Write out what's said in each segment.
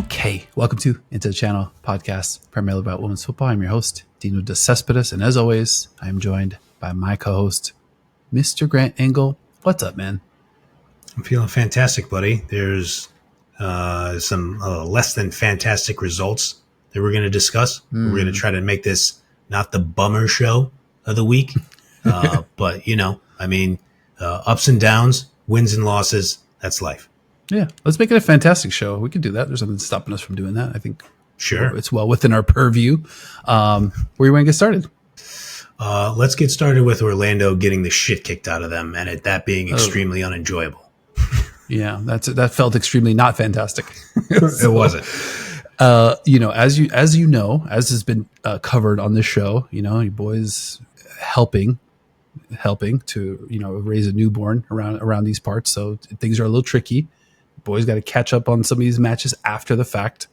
Okay, welcome to Into the Channel podcast, primarily about women's football. I'm your host, Dino Decespedes, and as always, I am joined by my co-host, Mr. Grant Engle. What's up, man? I'm feeling fantastic, buddy. There's some less than fantastic results that we're going to discuss. We're going to try to make this not the bummer show of the week, but ups and downs, wins and losses. That's life. Yeah, let's make it a fantastic show. We can do that. There's nothing stopping us from doing that. I think Sure. it's well within our purview. Where you want to get started? Let's get started with Orlando getting the shit kicked out of them and that being extremely unenjoyable. Yeah, that felt extremely not fantastic. It wasn't. As you know, as has been covered on this show, you boys helping to raise a newborn around these parts, so things are a little tricky. Boys got to catch up on some of these matches after the fact.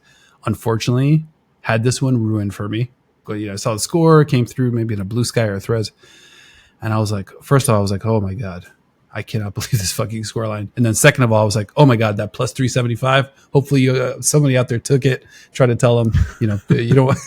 Unfortunately, had this one ruined for me. But I saw the score, came through maybe in a Blue Sky or a Threads, and I was like, first of all, I was like, oh my god, I cannot believe this fucking scoreline. And then second of all, I was like, oh my god, that plus 375. Hopefully, somebody out there took it. Try to tell them, you don't want.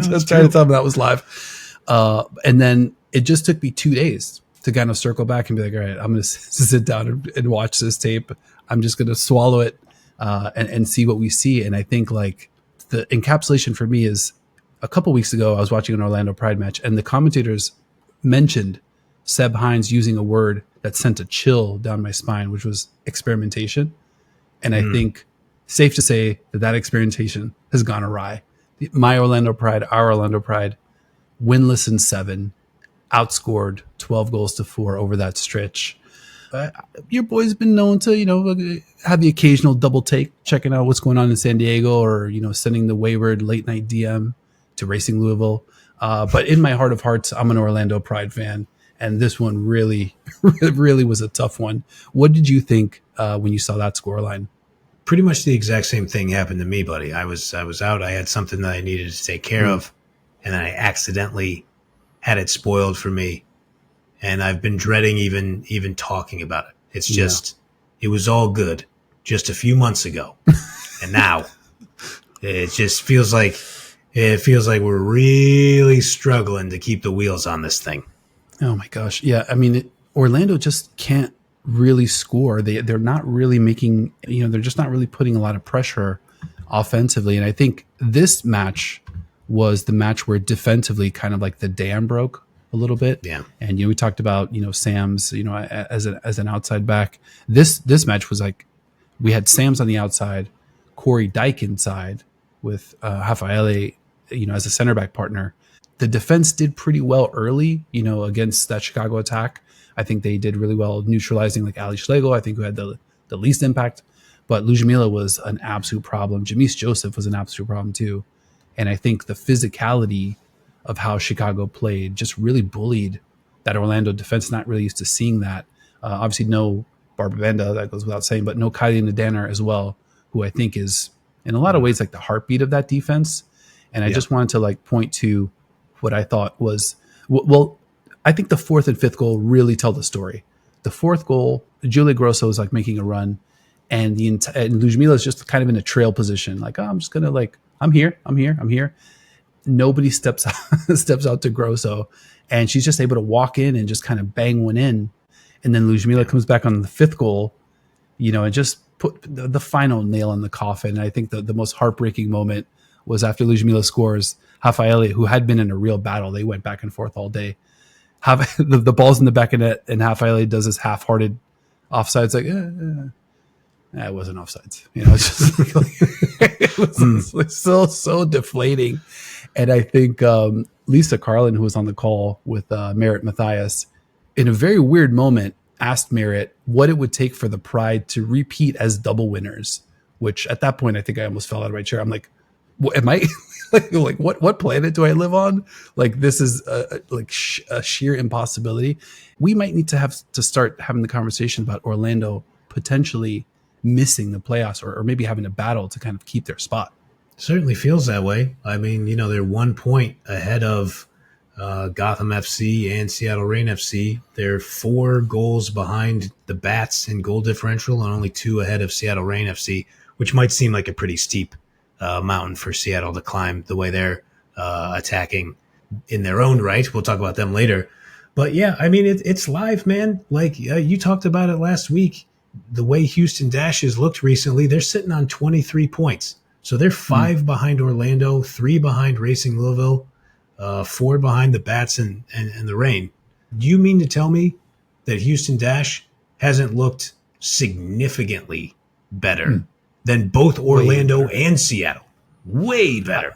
Just try to tell them that was live. And then it just took me 2 days to kind of circle back and be like, all right, I'm going to sit down and watch this tape. I'm just going to swallow it and see what we see. And I think like the encapsulation for me is a couple weeks ago, I was watching an Orlando Pride match and the commentators mentioned Seb Hines using a word that sent a chill down my spine, which was experimentation. And I think safe to say that experimentation has gone awry. My Orlando Pride, our Orlando Pride, winless in 7, outscored 12-4 over that stretch. Your boy's been known to, have the occasional double take, checking out what's going on in San Diego, or sending the wayward late night DM to Racing Louisville. But in my heart of hearts, I'm an Orlando Pride fan, and this one really, really was a tough one. What did you think when you saw that scoreline? Pretty much the exact same thing happened to me, buddy. I was out. I had something that I needed to take care of, and then I accidentally had it spoiled for me. And I've been dreading even talking about it. It's just, It was all good just a few months ago. And now it just feels like we're really struggling to keep the wheels on this thing. Oh my gosh. Yeah. I mean, Orlando just can't really score. They're not really making, they're just not really putting a lot of pressure offensively. And I think this match was the match where defensively kind of like the dam broke a little bit. Yeah. And, we talked about, Sam's, as an outside back. This match was like, we had Sam's on the outside, Corey Dyke inside with Rafaele, as a center back partner. The defense did pretty well early, against that Chicago attack. I think they did really well neutralizing like Ali Schlegel, I think, who had the least impact. But Lujmila was an absolute problem. Jamise Joseph was an absolute problem too. And I think the physicality of how Chicago played just really bullied that Orlando defense. Not really used to seeing that. Obviously, no Barbara Benda, that goes without saying, but no Kylie Nadanner as well, who I think is in a lot of ways like the heartbeat of that defense. And I just wanted to like point to what I thought was, well, I think the fourth and fifth goal really tell the story. The fourth goal, Julia Grosso is like making a run, and and Lujmila is just kind of in a trail position, like, oh, I'm just gonna like, I'm here. Nobody steps out to Grosso, and she's just able to walk in and just kind of bang one in. And then Lujmila comes back on the fifth goal, and just put the final nail in the coffin. And I think the most heartbreaking moment was after Lujmila scores, Rafaele, who had been in a real battle, they went back and forth all day. The ball's in the back of net, and Rafaele does this half-hearted offsides, like, it wasn't offsides. It's just it was so deflating. And I think Lisa Carlin, who was on the call with Merritt Mathias, in a very weird moment, asked Merritt what it would take for the Pride to repeat as double winners, which at that point, I think I almost fell out of my chair. I'm like, am I like what planet do I live on? Like, this is a sheer impossibility. We might need to have to start having the conversation about Orlando potentially missing the playoffs, or maybe having a battle to kind of keep their spot. Certainly feels that way. I mean, they're 1 point ahead of Gotham FC and Seattle Reign FC. They're 4 goals behind the Bats in goal differential and only 2 ahead of Seattle Reign FC, which might seem like a pretty steep mountain for Seattle to climb the way they're attacking in their own right. We'll talk about them later. But yeah, I mean, it's live, man. Like you talked about it last week, the way Houston Dash has looked recently, they're sitting on 23 points. So they're 5 behind Orlando, 3 behind Racing Louisville, 4 behind the Bats and the Reign. Do you mean to tell me that Houston Dash hasn't looked significantly better than both Orlando and Seattle? Way better.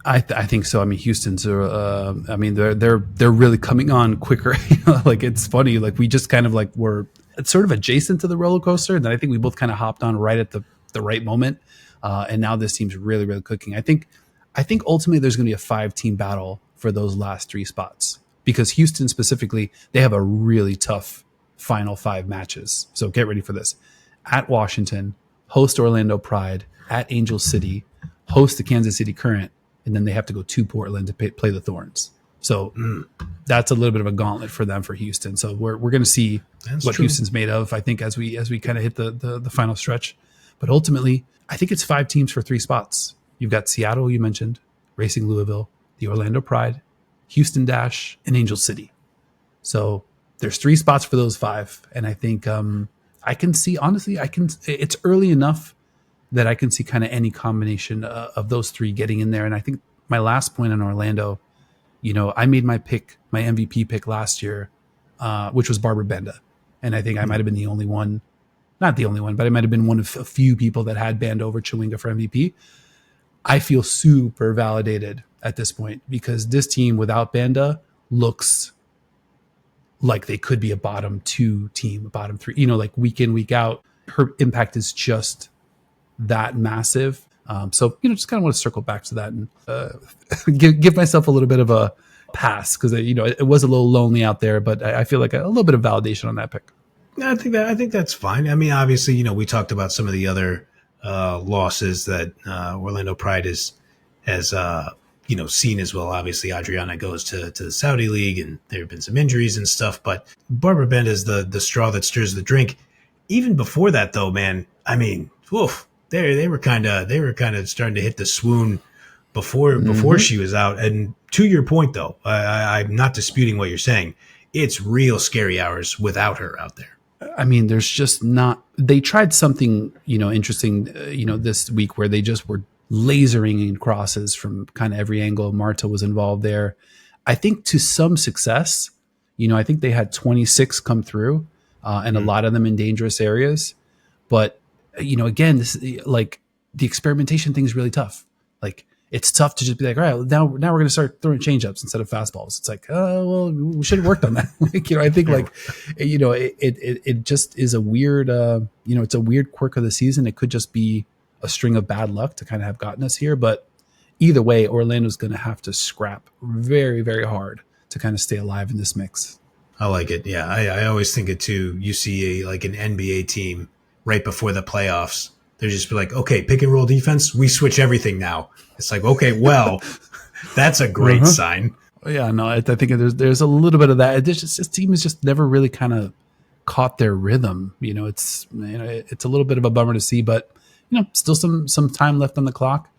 I think so. I mean, Houston's. I mean, they're really coming on quicker. Like it's funny. Like we just kind of like were sort of adjacent to the roller coaster, and then I think we both kind of hopped on right at the right moment. And now this team's really, really cooking. I think ultimately there's going to be a 5-team battle for those last 3 spots because Houston specifically, they have a really tough final 5 matches. So get ready for this: at Washington, host Orlando Pride, at Angel City, host the Kansas City Current. And then they have to go to Portland to play the Thorns. So that's a little bit of a gauntlet for them for Houston. So we're going to see what true. Houston's made of, I think, as we kind of hit the final stretch. But ultimately, I think it's 5 teams for 3 spots. You've got Seattle, you mentioned, Racing Louisville, the Orlando Pride, Houston Dash, and Angel City. So there's 3 spots for those 5. And I think I can see, honestly, it's early enough that I can see kind of any combination of those 3 getting in there. And I think my last point on Orlando, I made my MVP pick last year, which was Barbara Benda. And I think I might have been the only one, not the only one, but I might have been one of a few people that had Benda over Chewinga for MVP. I feel super validated at this point because this team without Benda looks like they could be a bottom 2 team, a bottom 3, like week in, week out. Her impact is just that massive. So, just kind of want to circle back to that and give myself a little bit of a pass because, it was a little lonely out there, but I feel like a little bit of validation on that pick. I think that's fine. I mean, obviously, we talked about some of the other losses that Orlando Pride has seen as well. Obviously, Adriana goes to the Saudi League and there have been some injuries and stuff, but Barbara Benda is the straw that stirs the drink. Even before that, though, man, I mean, woof. They were kind of starting to hit the swoon before she was out. And to your point, though, I'm not disputing what you're saying. It's real scary hours without her out there. I mean, there's just not. They tried something interesting this week where they just were lasering in crosses from kind of every angle. Marta was involved there. I think to some success. I think they had 26 come through, and a lot of them in dangerous areas, but. Again, this like the experimentation thing is really tough. Like it's tough to just be like, all right, now we're going to start throwing changeups instead of fastballs. It's like, oh, well, we should have worked on that. I think it just is a weird, it's a weird quirk of the season. It could just be a string of bad luck to kind of have gotten us here. But either way, Orlando's going to have to scrap very, very hard to kind of stay alive in this mix. I like it. Yeah, I always think it too. You see an NBA team right before the playoffs, they're just like, okay, pick and roll defense. We switch everything now. It's like, okay, well, that's a great sign. Yeah, no, I think there's a little bit of that. This team has just never really kind of caught their rhythm. It's a little bit of a bummer to see, but still some time left on the clock,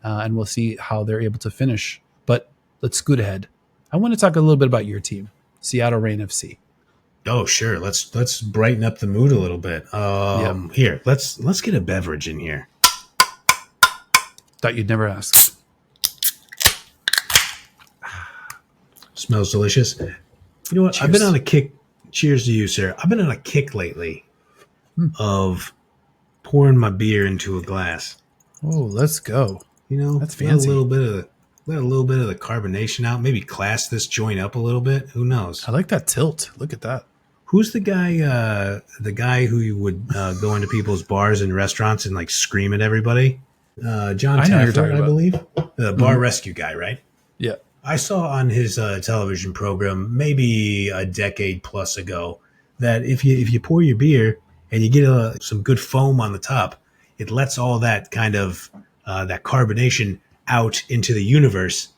and we'll see how they're able to finish. But let's scoot ahead. I want to talk a little bit about your team, Seattle Reign FC. Oh, sure. Let's brighten up the mood a little bit. Here, let's get a beverage in here. Thought you'd never ask. Smells delicious. You know what? Cheers. I've been on a kick. Cheers to you, sir. I've been on a kick lately of pouring my beer into a glass. Oh, let's go. That's fancy. Let a little bit of the carbonation out. Maybe class this joint up a little bit. Who knows? I like that tilt. Look at that. Who's the guy? The guy who would go into people's bars and restaurants and like scream at everybody? John Tafford, I believe. The bar rescue guy, right? Yeah. I saw on his television program maybe a decade plus ago that if you pour your beer and you get some good foam on the top, it lets all that kind of that carbonation out into the universe,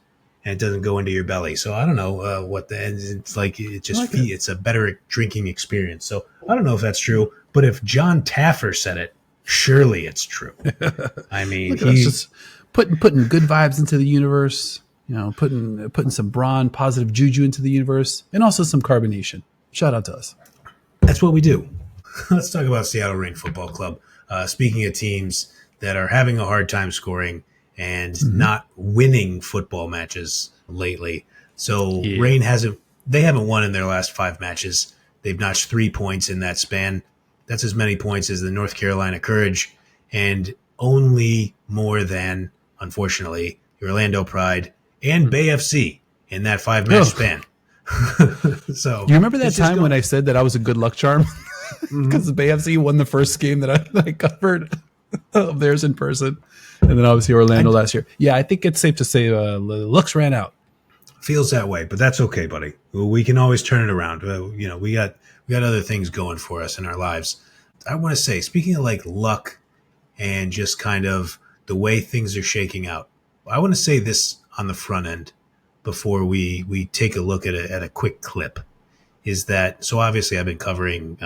and it doesn't go into your belly. So I don't know it's like. It just it's a better drinking experience. So I don't know if that's true, but if John Taffer said it, surely it's true. I mean, he's just putting good vibes into the universe. Putting some brawn, positive juju into the universe, and also some carbonation. Shout out to us. That's what we do. Let's talk about Seattle Reign Football Club. Speaking of teams that are having a hard time scoring and not winning football matches lately. So Reign haven't won in their last 5 matches. They've notched 3 points in that span. That's as many points as the North Carolina Courage, and only more than, unfortunately, Orlando Pride and Bay FC in that 5-match span. So you remember that time when I said that I was a good luck charm because the Bay FC won the first game that I covered of theirs in person, and then obviously Orlando last year. Yeah, I think it's safe to say the looks ran out. Feels that way, but that's okay, buddy. We can always turn it around. We got other things going for us in our lives. I want to say, speaking of like luck and just kind of the way things are shaking out, I want to say this on the front end before we take a look at a quick clip, is that, so obviously I've been covering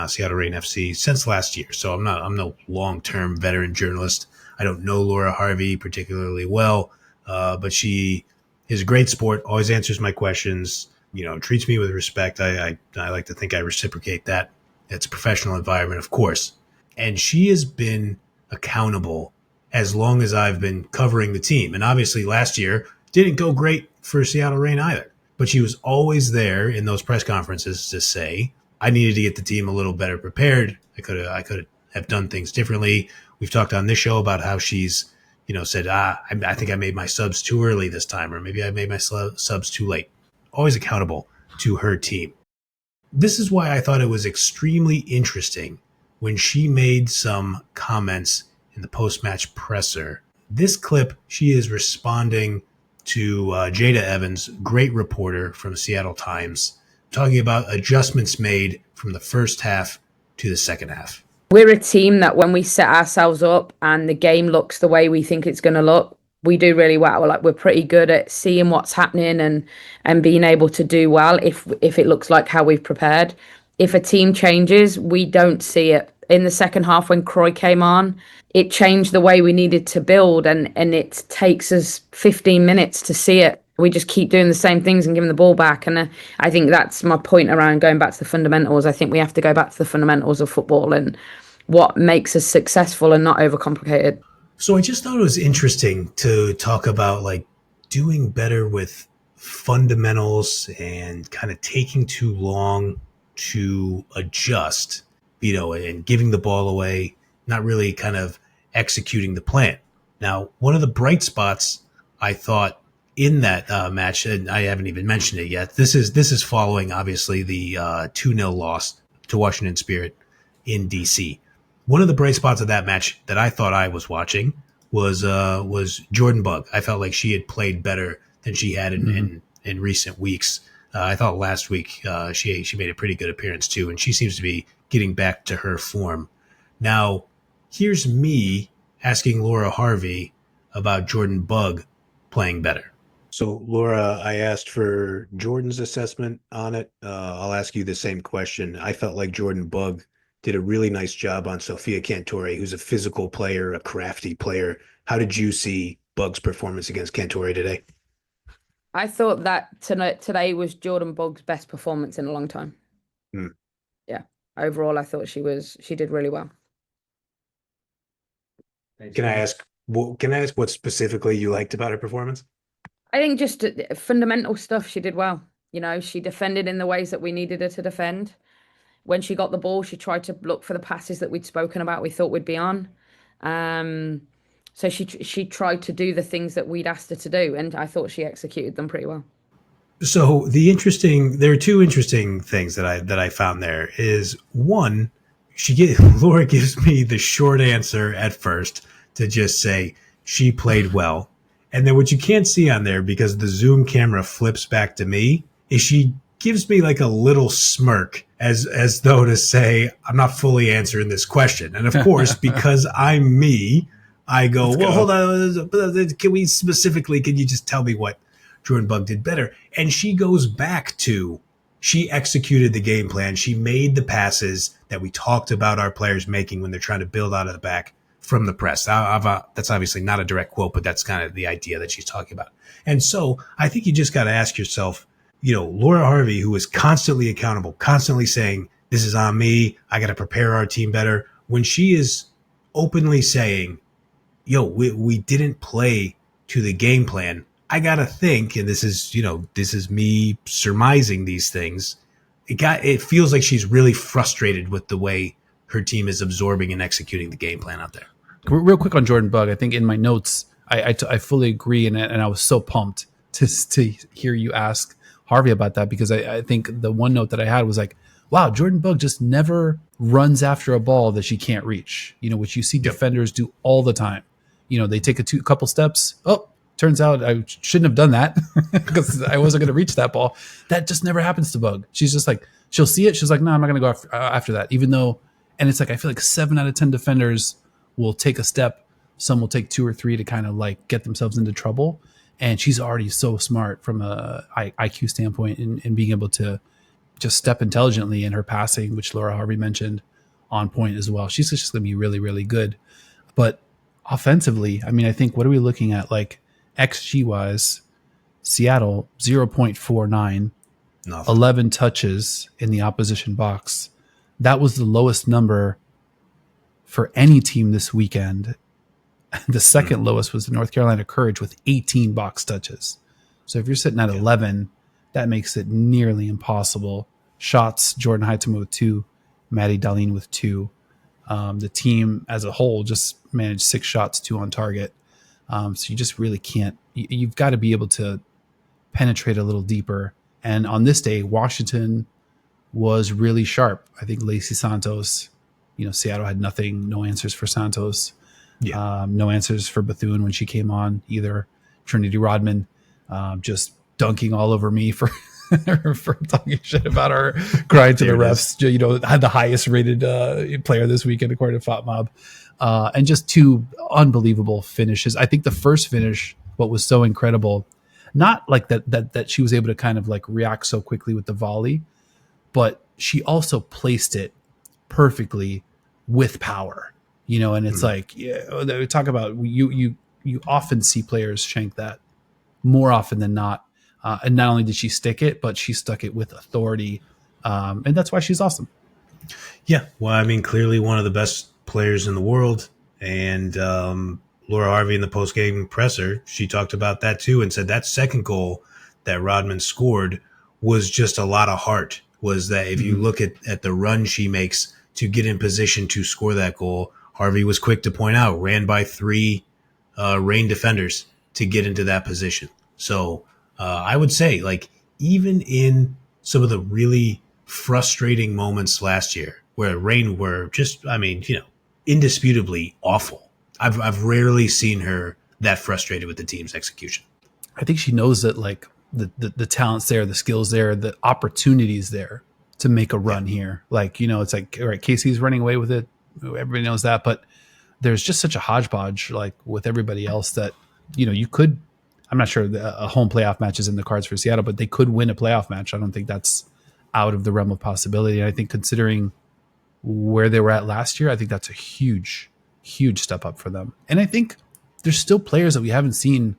Seattle Reign FC since last year, so I'm no long-term veteran journalist. I don't know Laura Harvey particularly well, but she is a great sport, always answers my questions, treats me with respect. I like to think I reciprocate that. It's a professional environment, of course. And she has been accountable as long as I've been covering the team. And obviously last year didn't go great for Seattle Reign either. But she was always there in those press conferences to say, I needed to get the team a little better prepared. I could have done things differently. We've talked on this show about how she's, said, I think I made my subs too early this time, or maybe I made my subs too late. Always accountable to her team. This is why I thought it was extremely interesting when she made some comments in the post-match presser. This clip, she is responding to Jada Evans, great reporter from Seattle Times, talking about adjustments made from the first half to the second half. We're a team that when we set ourselves up and the game looks the way we think it's going to look, we do really well. Like, we're pretty good at seeing what's happening and being able to do well if it looks like how we've prepared. If a team changes, we don't see it. In the second half when Croy came on, it changed the way we needed to build, and it takes us 15 minutes to see it. We just keep doing the same things and giving the ball back. And I think that's my point around going back to the fundamentals. I think we have to go back to the fundamentals of football and what makes us successful and not overcomplicated. So I just thought it was interesting to talk about like doing better with fundamentals and kind of taking too long to adjust, and giving the ball away, not really kind of executing the plan. Now, one of the bright spots I thought in that match, and I haven't even mentioned it yet, this is following obviously the 2-0 loss to Washington Spirit in DC. One of the bright spots of that match that I thought I was watching was Jordan Bugg. I felt like she had played better than she had in recent weeks. I thought last week she made a pretty good appearance too, and she seems to be getting back to her form. Now, here's me asking Laura Harvey about Jordan Bugg playing better. So, Laura, I asked for Jordan's assessment on it. I'll ask you the same question. I felt like Jordan Bugg did a really nice job on Sophia Cantore, who's a physical player, a crafty player. How did you see Bugg's performance against Cantore today? I thought that today was Jordan Bugg's best performance in a long time. Yeah. Overall, I thought she did really well. Can I ask what specifically you liked about her performance? I think just fundamental stuff she did well. She defended in the ways that we needed her to defend. When she got the ball, she tried to look for the passes that we'd spoken about, we thought we'd be on. So she tried to do the things that we'd asked her to do, and I thought she executed them pretty well. So there are two interesting things that I found there. Is one, Laura gives me the short answer at first to just say she played well, and then what you can't see on there because the Zoom camera flips back to me is she gives me like a little smirk as though to say I'm not fully answering this question. And of course, because I'm me, I go, Let's well, go. hold on. Can you just tell me what Jordan Bug did better? And she goes back to, she executed the game plan. She made the passes that we talked about our players making when they're trying to build out of the back from the press. That's obviously not a direct quote, but that's kind of the idea that she's talking about. And so I think you just got to ask yourself, Laura Harvey, who is constantly accountable, constantly saying, this is on me, I got to prepare our team better. When she is openly saying, we didn't play to the game plan, I got to think, and this is me surmising these things, it feels like she's really frustrated with the way her team is absorbing and executing the game plan out there. Real quick on Jordan Bug, I think in my notes, I fully agree, and I was so pumped to hear you ask Harvey about that, because I think the one note that I had was like, wow, Jordan Bug just never runs after a ball that she can't reach, which you see defenders do all the time. They take a couple steps. Oh, turns out I shouldn't have done that because I wasn't going to reach that ball. That just never happens to Bug. She's just like, she'll see it. She's like, no, I'm not going to go after that, even though, and it's like, I feel like 7 out of 10 defenders will take a step. Some will take 2 or 3 to kind of like get themselves into trouble. And she's already so smart from a IQ standpoint in being able to just step intelligently in her passing, which Laura Harvey mentioned, on point as well. She's just going to be really, really good. But offensively, I mean, I think, what are we looking at? Like XG wise, Seattle 0.49, 11 touches in the opposition box. That was the lowest number for any team this weekend. The second lowest was the North Carolina Courage with 18 box touches. So if you're sitting at 11, that makes it nearly impossible. Shots, Jordan Heitema with 2, Maddie Darlene with 2. The team as a whole just managed 6 shots, 2 on target. So you just really can't. You've got to be able to penetrate a little deeper. And on this day, Washington was really sharp. I think Lacey Santos, Seattle had nothing, no answers for Santos. No answers for Bethune when she came on either. Trinity Rodman just dunking all over me for for talking shit about her, crying to the refs. Had the highest rated player this weekend according to FOTMob. And just 2 unbelievable finishes. I think the first finish, what was so incredible, not like that she was able to kind of like react so quickly with the volley, but she also placed it perfectly with power. And it's like, we talk about, you often see players shank that more often than not. And not only did she stick it, but she stuck it with authority. And that's why she's awesome. Yeah. Well, I mean, clearly one of the best players in the world. And Laura Harvey in the post-game presser, she talked about that too and said that second goal that Rodman scored was just a lot of heart. Was that if you look at the run she makes to get in position to score that goal, Harvey was quick to point out, ran by 3 Reign defenders to get into that position. So I would say, like, even in some of the really frustrating moments last year where Reign were just, indisputably awful, I've rarely seen her that frustrated with the team's execution. I think she knows that, like, the talent's there, the skills there, the opportunities there to make a run here. Like, it's like, all right, Casey's running away with it. Everybody knows that, but there's just such a hodgepodge, like with everybody else, that you could. I'm not sure a home playoff match is in the cards for Seattle, but they could win a playoff match. I don't think that's out of the realm of possibility. And I think considering where they were at last year, I think that's a huge step up for them. And I think there's still players that we haven't seen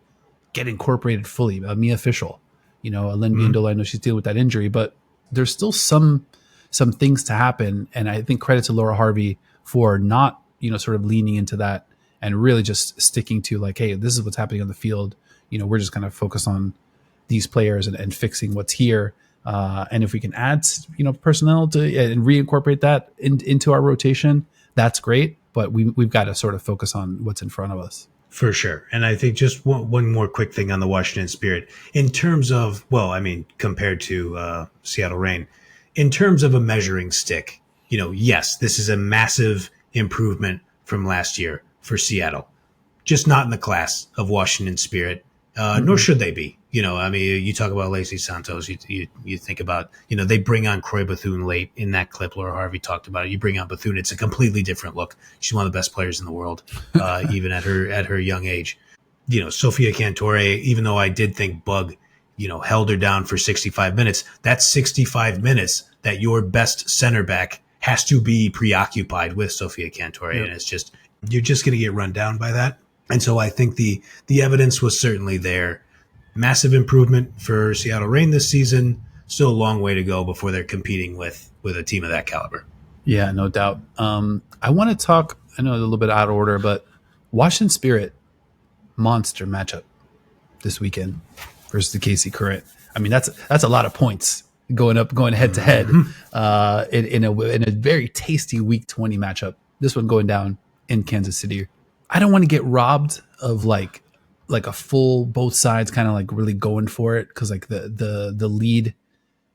get incorporated fully. Mia Fischel, Lynn Biandola, I know she's dealing with that injury, but there's still some things to happen. And I think credit to Laura Harvey for not, sort of leaning into that and really just sticking to, like, hey, this is what's happening on the field. We're just kind of focused on these players and fixing what's here. And if we can add, personnel to and reincorporate that into our rotation, that's great. But we've got to sort of focus on what's in front of us. For sure. And I think just one more quick thing on the Washington Spirit in terms of, compared to Seattle Reign, in terms of a measuring stick, yes, this is a massive improvement from last year for Seattle, just not in the class of Washington Spirit. Nor should they be. I mean, you talk about Lacey Santos. You think about, they bring on Croy Bethune late in that clip. Laura Harvey talked about it. You bring on Bethune, it's a completely different look. She's one of the best players in the world, even at her young age. Sophia Cantore, even though I did think Bug, held her down for 65 minutes, that's 65 minutes that your best center back has to be preoccupied with Sophia Cantore. Yep. And you're just going to get run down by that. And so I think the evidence was certainly there. Massive improvement for Seattle Reign this season. Still a long way to go before they're competing with a team of that caliber. Yeah, no doubt. I want to talk, I know a little bit out of order, but Washington Spirit monster matchup this weekend versus the KC Current. I mean, that's a lot of points going head to head in a very tasty Week 20 matchup. This one going down in Kansas City. I don't want to get robbed of like a full both sides kind of like really going for it, because like the lead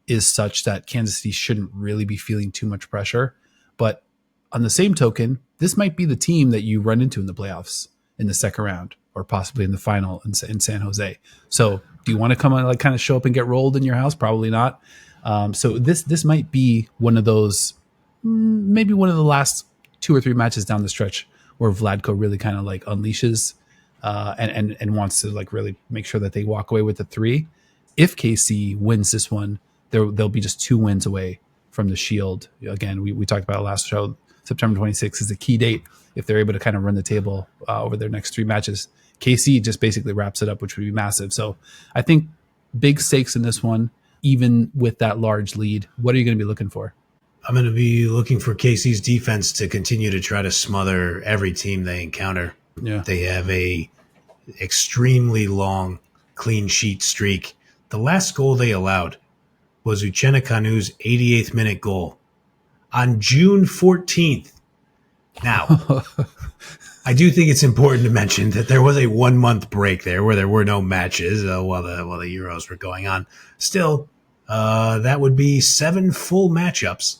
is such that Kansas City shouldn't really be feeling too much pressure. But on the same token, this might be the team that you run into in the playoffs in the second round, or possibly in the final in San Jose. So do you want to come and like kind of show up and get rolled in your house? Probably not. So this might be one of those, maybe one of the last 2 or 3 matches down the stretch where Vladko really kind of like unleashes and wants to like really make sure that they walk away with the 3. If KC wins this one, they'll be just 2 wins away from the Shield. Again, we talked about it last show. September 26th is the key date. If they're able to kind of run the table over their next 3 matches, KC just basically wraps it up, which would be massive. So I think big stakes in this one, even with that large lead. What are you going to be looking for? I'm going to be looking for KC's defense to continue to try to smother every team they encounter. Yeah. They have a extremely long clean sheet streak. The last goal they allowed was Uchenna Kanu's 88th minute goal on June 14th. Now, I do think it's important to mention that there was a 1-month break there where there were no matches while the Euros were going on. Still, that would be 7 full matchups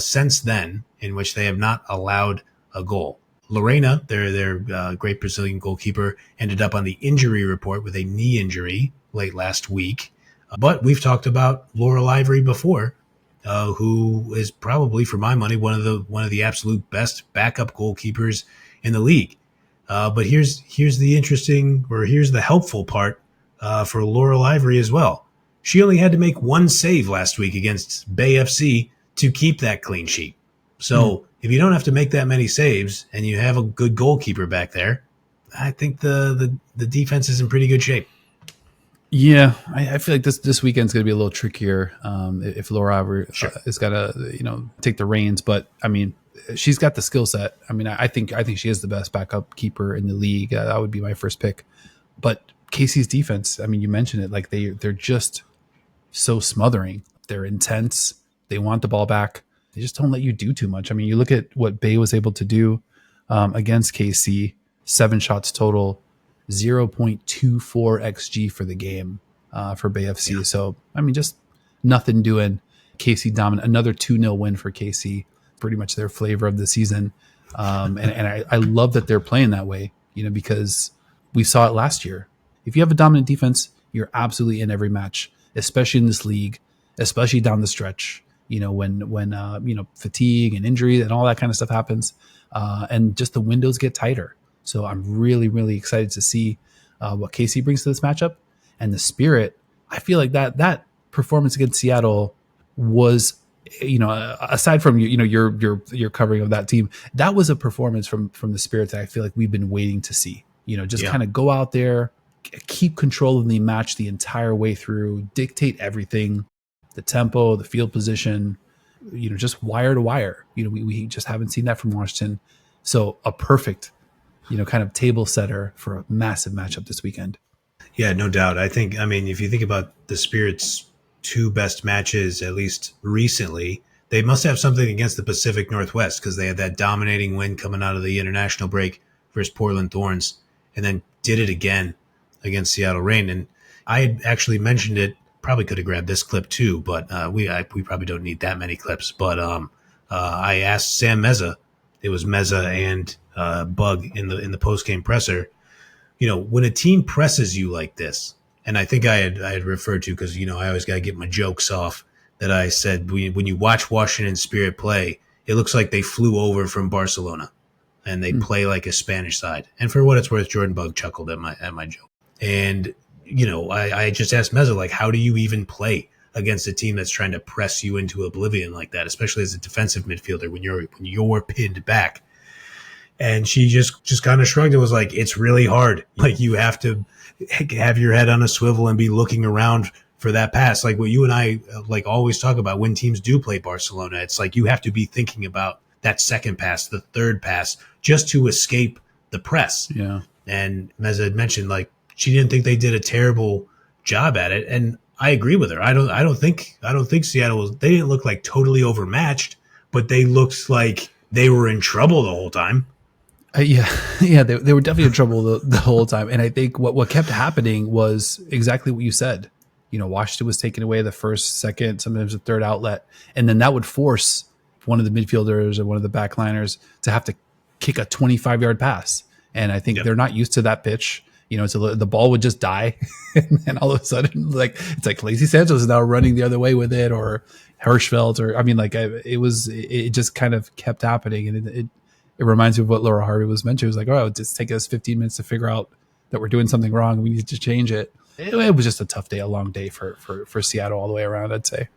since then in which they have not allowed a goal. Lorena, their great Brazilian goalkeeper, ended up on the injury report with a knee injury late last week. But we've talked about Laurel Ivory before, who is probably, for my money, one of the absolute best backup goalkeepers in the league. But here's the helpful part for Laurel Ivory as well. She only had to make 1 save last week against Bay FC to keep that clean sheet. So if you don't have to make that many saves and you have a good goalkeeper back there, I think the defense is in pretty good shape. Yeah, I feel like this weekend's going to be a little trickier if Laura Ivory is got to take the reins. But I mean, she's got the skill set. I mean, I think she is the best backup keeper in the league. That would be my first pick. But KC's defense, I mean, you mentioned it, like they're just so smothering. They're intense. They want the ball back. They just don't let you do too much. I mean, you look at what Bay was able to do against KC, 7 shots total. 0.24 XG for the game for Bay FC. Yeah. So, I mean, just nothing doing. KC dominant. Another 2-0 win for KC. Pretty much their flavor of the season. And I love that they're playing that way, because we saw it last year. If you have a dominant defense, you're absolutely in every match, especially in this league, especially down the stretch, when fatigue and injury and all that kind of stuff happens. And just the windows get tighter. So I'm really, really excited to see what KC brings to this matchup. And the Spirit, I feel like that performance against Seattle was, aside from your covering of that team, that was a performance from the Spirit that I feel like we've been waiting to see. Kind of go out there, keep control of the match the entire way through, dictate everything, the tempo, the field position, just wire to wire. We just haven't seen that from Washington. So a perfect kind of table setter for a massive matchup this weekend. Yeah, no doubt. I mean, if you think about the Spirit's 2 best matches, at least recently, they must have something against the Pacific Northwest, because they had that dominating win coming out of the international break versus Portland Thorns, and then did it again against Seattle Reign. And I had actually mentioned it, probably could have grabbed this clip too, but we probably don't need that many clips. But I asked Sam Meza, it was Meza and Bug in the post-game presser, when a team presses you like this, and I think I had referred to, because, I always got to get my jokes off, that I said when you watch Washington Spirit play, it looks like they flew over from Barcelona and they play like a Spanish side. And for what it's worth, Jordan Bug chuckled at my joke. And, I just asked Meza, like, how do you even play against a team that's trying to press you into oblivion like that, especially as a defensive midfielder when you're pinned back? And she just kind of shrugged and was like, it's really hard. Like, you have to have your head on a swivel and be looking around for that pass. Like what you and I like always talk about when teams do play Barcelona, it's like you have to be thinking about that second pass, the third pass, just to escape the press. Yeah. And Meza had mentioned, like, she didn't think they did a terrible job at it. And I agree with her. I don't think Seattle was, they didn't look like totally overmatched, but they looked like they were in trouble the whole time. Yeah, they were definitely in trouble the whole time. And I think what kept happening was exactly what you said. Washington was taking away the first, second, sometimes the third outlet. And then that would force one of the midfielders or one of the backliners to have to kick a 25-yard pass. And I think they're not used to that pitch. So the ball would just die. And then all of a sudden, it's like Lacey Santos is now running the other way with it, or Hirschfeld, it just kind of kept happening. And it reminds me of what Laura Harvey was mentioning. It was like, oh, it's taking us 15 minutes to figure out that we're doing something wrong and we need to change it. It was just a tough day, a long day for Seattle all the way around, I'd say.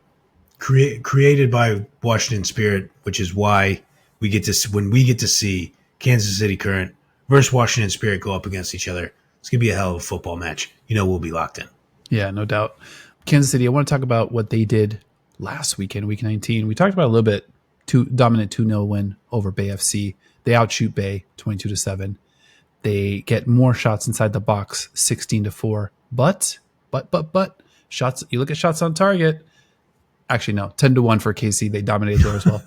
Created by Washington Spirit, which is why we get to see Kansas City Current versus Washington Spirit go up against each other. It's going to be a hell of a football match. We'll be locked in. Yeah, no doubt. Kansas City, I want to talk about what they did last weekend, week 19. We talked about a little bit, dominant 2-0 win over Bay FC. They outshoot Bay 22-7. They get more shots inside the box, 16-4. But shots. You look at shots on target. Actually, no, 10-1 for KC. They dominated there as well.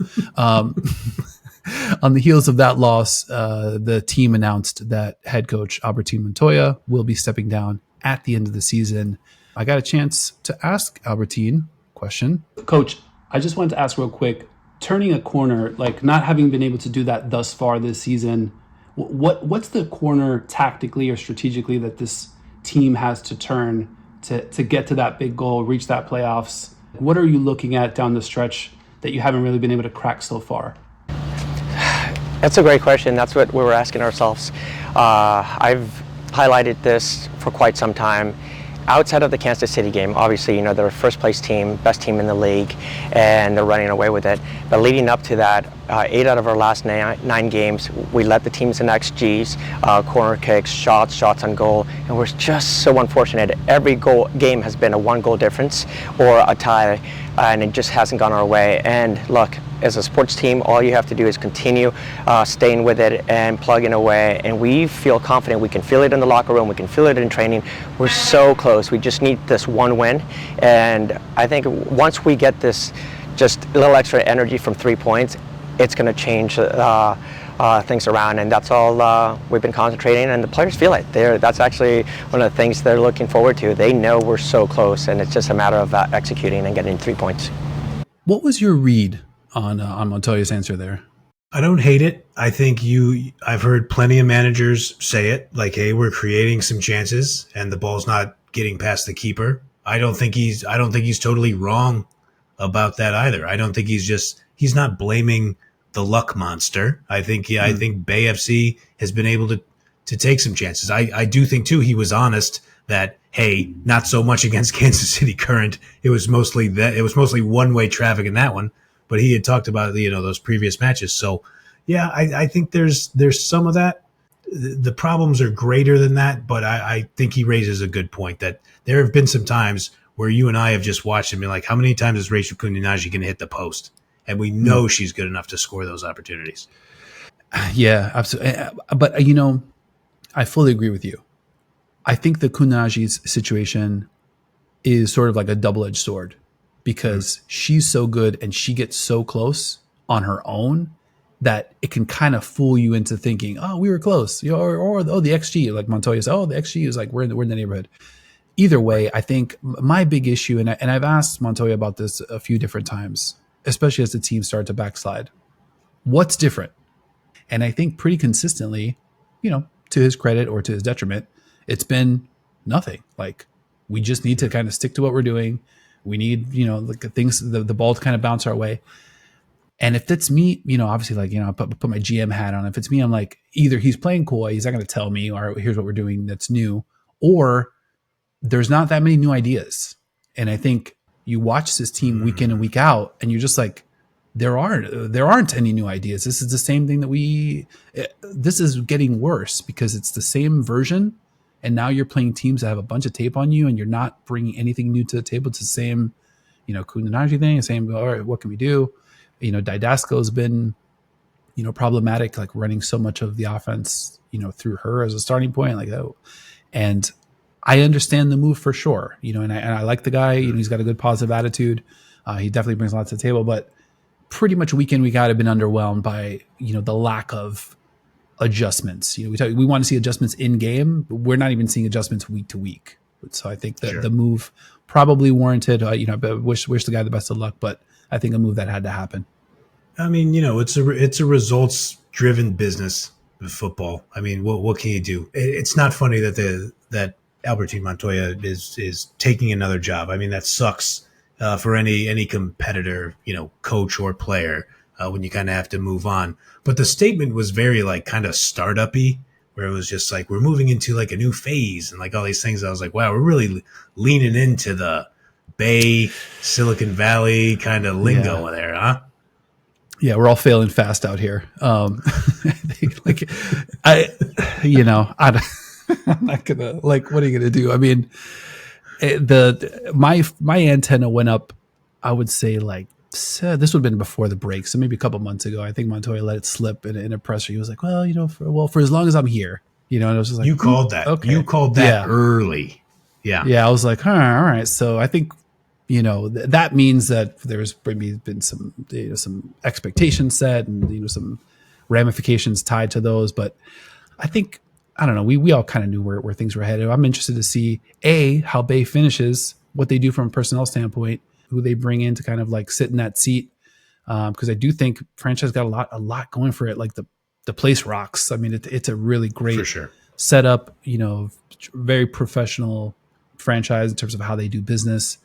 On the heels of that loss, the team announced that head coach Albertin Montoya will be stepping down at the end of the season. I got a chance to ask Albertin a question. Coach, I just wanted to ask real quick, turning a corner, like not having been able to do that thus far this season, what's the corner tactically or strategically that this team has to turn to get to that big goal, reach that playoffs? What are you looking at down the stretch that you haven't really been able to crack so far? That's a great question. That's what we were asking ourselves. I've highlighted this for quite some time. Outside of the Kansas City game, obviously, they're a first place team, best team in the league, and they're running away with it. But leading up to that, 8 out of our last 9 games, we led the teams in XGs, corner kicks, shots on goal, and we're just so unfortunate. Every game has been a 1-goal difference or a tie, and it just hasn't gone our way. And look, as a sports team, all you have to do is continue staying with it and plugging away, and we feel confident. We can feel it in the locker room, we can feel it in training. We're so close. We just need this one win, and I think once we get this just a little extra energy from 3 points, it's going to change things around, and that's all we've been concentrating, and the players feel it. That's actually one of the things they're looking forward to. They know we're so close, and it's just a matter of executing and getting 3 points. What was your read on Montoya's answer there? I don't hate it. I think I've heard plenty of managers say it, like, hey, we're creating some chances and the ball's not getting past the keeper. I don't think he's totally wrong about that either. I don't think he's not blaming the luck monster. I think Bay FC has been able to take some chances. I do think too he was honest that, hey, not so much against Kansas City Current. It was mostly one-way traffic in that one. But he had talked about those previous matches. So yeah, I think there's some of that. The problems are greater than that, but I think he raises a good point that there have been some times where you and I have just watched and been like, how many times is Rachel Kuninaji going to hit the post? And we know she's good enough to score those opportunities. Yeah, absolutely. But I fully agree with you. I think the Kuninaji's situation is sort of like a double-edged sword, because she's so good and she gets so close on her own that it can kind of fool you into thinking, oh, we were close, or the XG, like Montoya said, the XG is like we're in the neighborhood. Either way, I think my big issue, and I've asked Montoya about this a few different times, especially as the team started to backslide. What's different? And I think pretty consistently, to his credit or to his detriment, it's been nothing. Like, we just need to kind of stick to what we're doing. We need, like the ball to kind of bounce our way. And if it's me, obviously, like, I put my GM hat on. If it's me, I'm like, either he's playing coy, he's not going to tell me, or here's what we're doing that's new, or there's not that many new ideas. And I think you watch this team week in and week out, and you're just like, there aren't any new ideas. This is the same thing this is getting worse because it's the same version. And now you're playing teams that have a bunch of tape on you, and you're not bringing anything new to the table. It's the same, Kundanagi thing, the same, all right, what can we do? Didasco's been, problematic, like running so much of the offense, through her as a starting point, like that. And I understand the move for sure, and I like the guy, he's got a good positive attitude. He definitely brings a lot to the table, but pretty much week in, week out, have been underwhelmed by, the lack of adjustments. We want to see adjustments in game, but we're not even seeing adjustments week to week. So I think that the move probably warranted, but wish the guy the best of luck, but I think a move that had to happen. I mean, it's a results driven business of football. I mean, what can you do? It's not funny that Albertin Montoya is taking another job. I mean, that sucks for any competitor, coach or player when you kind of have to move on. But the statement was very like kind of startup-y, where it was just like, we're moving into like a new phase and like all these things. I was like, wow, we're really leaning into the Bay, Silicon Valley kind of lingo there, huh? Yeah, we're all failing fast out here. I'm not gonna, like, what are you gonna do? I mean, my antenna went up, I would say, like, this would have been before the break, so maybe a couple months ago. I think Montoya let it slip in a presser. He was like, well, for as long as I'm here, and I was just like, you called that. Okay. You called that early. Yeah. Yeah, I was like, all right. So I think, that means that there's maybe been some, some expectations set and, some ramifications tied to those. But I think, I don't know, we all kind of knew where things were headed. I'm interested to see, how Bay finishes, what they do from a personnel standpoint, who they bring in to kind of like sit in that seat. Because I do think franchise got a lot going for it. Like the place rocks. I mean, it's a really great setup, very professional franchise in terms of how they do business.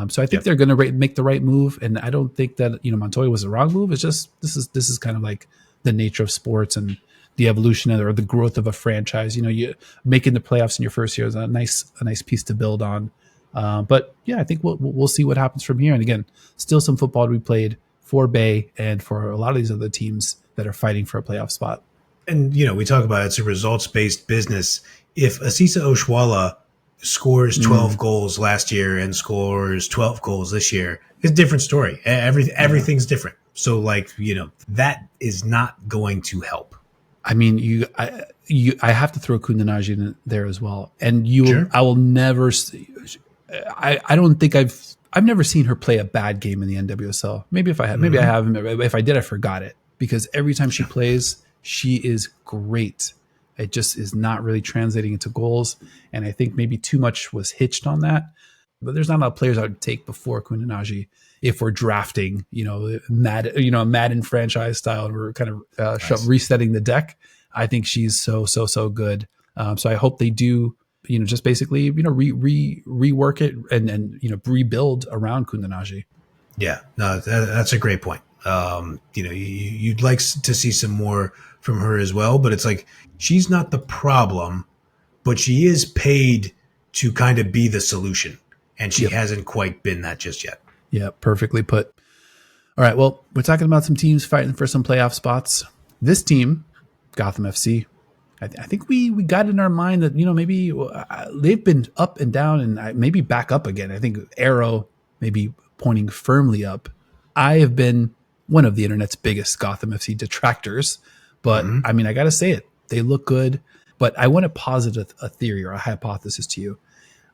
So I think they're going to make the right move, and I don't think that Montoya was the wrong move. It's just this is kind of like the nature of sports and the evolution or the growth of a franchise. You making the playoffs in your first year is a nice piece to build on. But yeah, I think we'll see what happens from here. And again, still some football to be played for Bay and for a lot of these other teams that are fighting for a playoff spot. And we talk about it's a results based business. If Asisa Oshuala scores 12 goals last year and scores 12 goals this year, it's a different story. Everything's different. So like, that is not going to help. I mean, I have to throw Kundanagi in there as well. And I will never I don't think I've never seen her play a bad game in the NWSL. Maybe if I have, maybe I have. If I did, I forgot it, because every time she plays, she is great. It just is not really translating into goals. And I think maybe too much was hitched on that. But there's not a lot of players I would take before Kundanagi if we're drafting, a Madden franchise style, and we're kind of resetting the deck. I think she's so good. So I hope they do, just basically, rework it and rebuild around Kundanagi. Yeah, no, that's a great point. You'd like to see some more from her as well, but it's like, she's not the problem, but she is paid to kind of be the solution. And she hasn't quite been that just yet. Yeah, perfectly put. All right, well, we're talking about some teams fighting for some playoff spots. This team, Gotham FC, I think we got in our mind that, maybe they've been up and down and maybe back up again. I think arrow maybe pointing firmly up. I have been one of the internet's biggest Gotham FC detractors, but I mean, I got to say it. They look good, but I want to posit a theory or a hypothesis to you.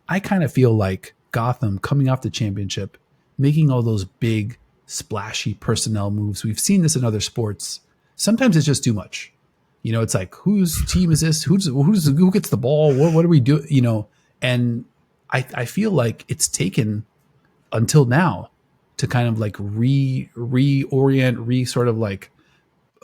I kind of feel like Gotham coming off the championship, making all those big, splashy personnel moves. We've seen this in other sports. Sometimes it's just too much. It's like, whose team is this? Who gets the ball? What do we do? And I feel like it's taken until now to kind of like reorient, sort of like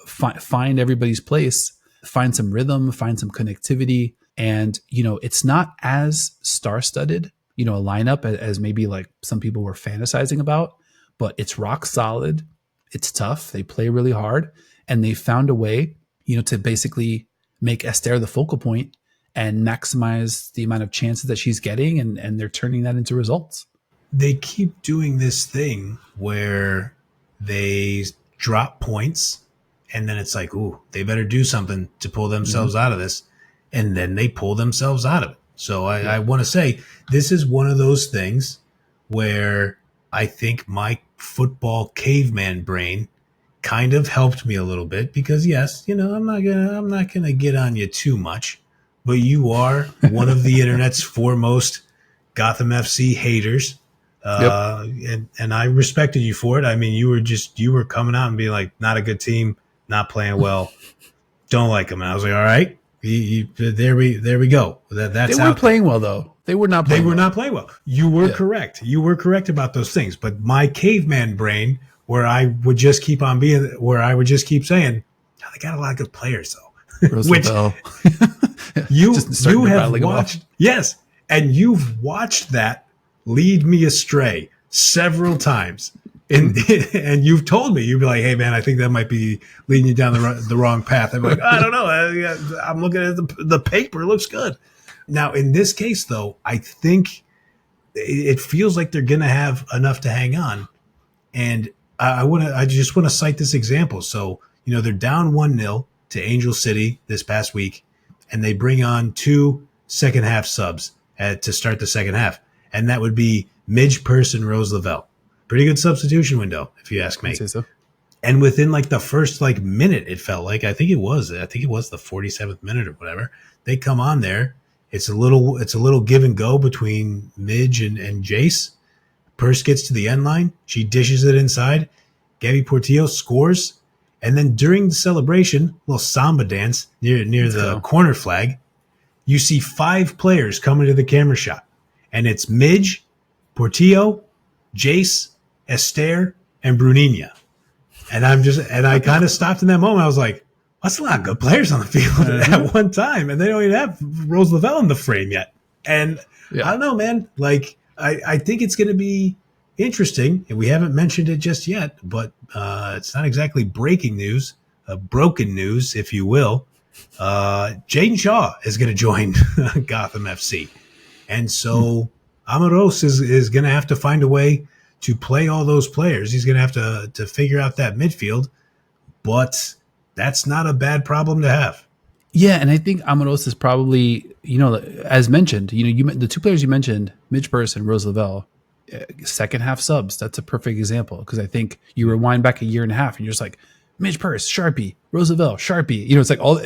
find everybody's place, find some rhythm, find some connectivity. And, it's not as star-studded, a lineup as maybe like some people were fantasizing about, but it's rock solid. It's tough. They play really hard, and they found a way, to basically make Esther the focal point and maximize the amount of chances that she's getting. And they're turning that into results. They keep doing this thing where they drop points, and then it's like, ooh, they better do something to pull themselves out of this. And then they pull themselves out of it. So I want to say this is one of those things where I think my football caveman brain kind of helped me a little bit, because yes, I'm not gonna get on you too much, but you are one of the internet's foremost Gotham FC haters. And I respected you for it. I mean, you were coming out and being like, not a good team, not playing well, don't like them. And I was like, all right, there we go. That's they weren't playing well though. They were not playing. Not playing well. You were correct. You were correct about those things. But my caveman brain, where I would just keep saying, oh, they got a lot of good players though. Which you have watched. Yes. And you've watched that lead me astray several times. And you've told me, you'd be like, hey man, I think that might be leading you down the wrong path. I'm like, I don't know. I'm looking at the paper. It looks good. Now, in this case though, I think it feels like they're going to have enough to hang on. And I just want to cite this example. So, they're down 1-0 to Angel City this past week, and they bring on 2 second half subs to start the second half. And that would be Midge Purse and Rose Lavelle. Pretty good substitution window, if you ask me. I'd say so. And within like the first minute, it felt like, I think it was the 47th minute or whatever, they come on there. It's a little give and go between Midge and Jace. Purse gets to the end line. She dishes it inside. Gabby Portillo scores. And then during the celebration, little samba dance near the corner flag, you see 5 players coming to the camera shot. And it's Midge, Portillo, Jace, Esther, and Bruninha. And I kind of stopped in that moment. I was like, that's a lot of good players on the field at one time. And they don't even have Rose Lavelle in the frame yet. And I don't know, man. Like, I think it's going to be interesting. And we haven't mentioned it just yet, but it's not exactly breaking news, broken news, if you will. Jaden Shaw is going to join Gotham FC. And so Amaros is going to have to find a way to play all those players. He's going to have to figure out that midfield. But that's not a bad problem to have. Yeah, and I think Amaros is probably, as mentioned, the 2 players you mentioned, Midge Purse and Rose Lavelle, second half subs. That's a perfect example, because I think you rewind back a year and a half and you're just like, Midge Purse, Sharpie, Rose Lavelle, Sharpie. It's like all,